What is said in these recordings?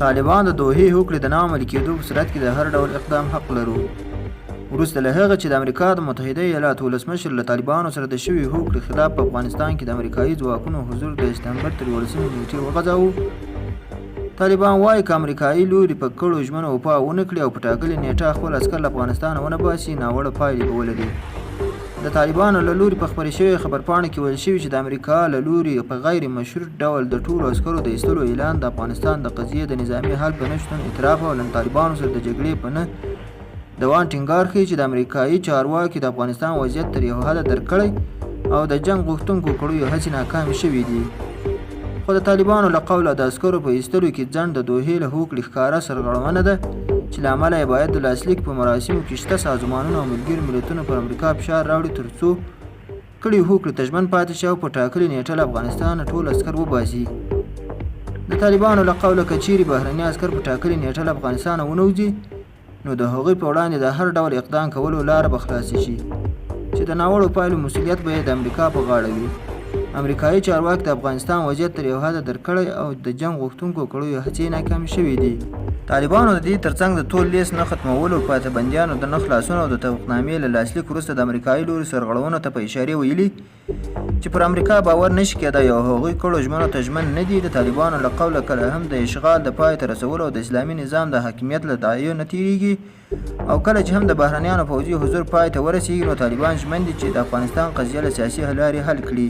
طالبان د دوحې هوکړې د نه عملي کېدو په صورت کې د هر ډول اقدام حق لرو. وروسته له هغه چې د امریکا د متحده ایالاتو ولسمشر له طالبانو سره د شوي هوکړې خلاف په افغانستان کې د امریکایي ځواکونو حضور د سپتمبر تر 11 نیټې وغځاوه، طالبان وایي که امریکایي لوري په کړو ژمنو وفا ونه کړي او په ټاکلې نیټه خپل عسکر له افغانستانه ونه باسي، ناوړه پایلې به ولري. د طالبانو له لوري په خپرې شوې خبرپاڼه کې ویل شوي چې د امریکا له لوري په غیر مشروط ډول د ټولو عسکرو د ایستلو اعلان د افغانستان د قضیې د نظامي حل په نشتون اعتراف او له طالبانو سره د جګړې په نه دوام ټینګار ښیي چې د امریکایي چارواکي د افغانستان وضعیت تر یو حده درک کړی او د جنګ غوښتونکو کړیو هڅې ناکامې شوي دي. خو د طالبانو له قوله د عسکرو په ایستلو کې ځنډ د دوحې له هوکړې ښکاره سرغړونه ده چې له امله یې باید د لاسلیک په مراسمو کې شته سازمانونه او ملګري ملتونه پر امریکا فشار راوړي تر څو کړي هوکړې ته ژمن پاتې شي او په ټاکلې نیټه له افغانستانه ټول عسکر وباسي. د طالبانو له قوله که چیرې بهرني عسکر په ټاکلې نیټه له افغانستانه ونوځي نو د هغوی په وړاندې د هر ډول اقدام کولو لاره به خلاصه شي چې د ناوړو پایلو مسؤلیت به یې د امریکا په غاړه وي. امریکایي چارواکي د افغانستان وضعیت تر یو حده درک کړی او د جنګ غوښتونکو کړیو هڅې ناکامې شوې دي. طالبانو د دې ترڅنګ د تور لیست نه ختمولو، پاتې بندیانو د نه خلاصون او د توافقنامې له لاسلیک وروسته د امریکایي لوري سرغړونو ته په اشارې ویلي چې پر امریکا باور نشي کېدای او هغوی کړو ژمنو ته ژمن نه دي. د طالبانو له قوله کله هم د اشغال د پای ته رسولو او د اسلامي نظام د حاکمیت له دعایو نه تیریږي او کله چې هم د بهرنیانو پوځي حضور پای ته ورسیږي نو طالبان ژمن دي چې د افغانستان قضیه له سیاسي لارې حل کړي.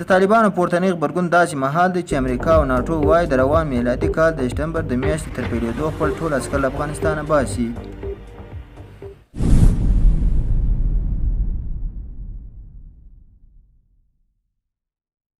د طالبانو پورتنی غبرګون داسې مهال دی چې امریکا او ناټو وایي د روان میلادي کال د سپتمبر د میاشتې تر پیلېدو خپل ټول عسکر له افغانستانه باسي.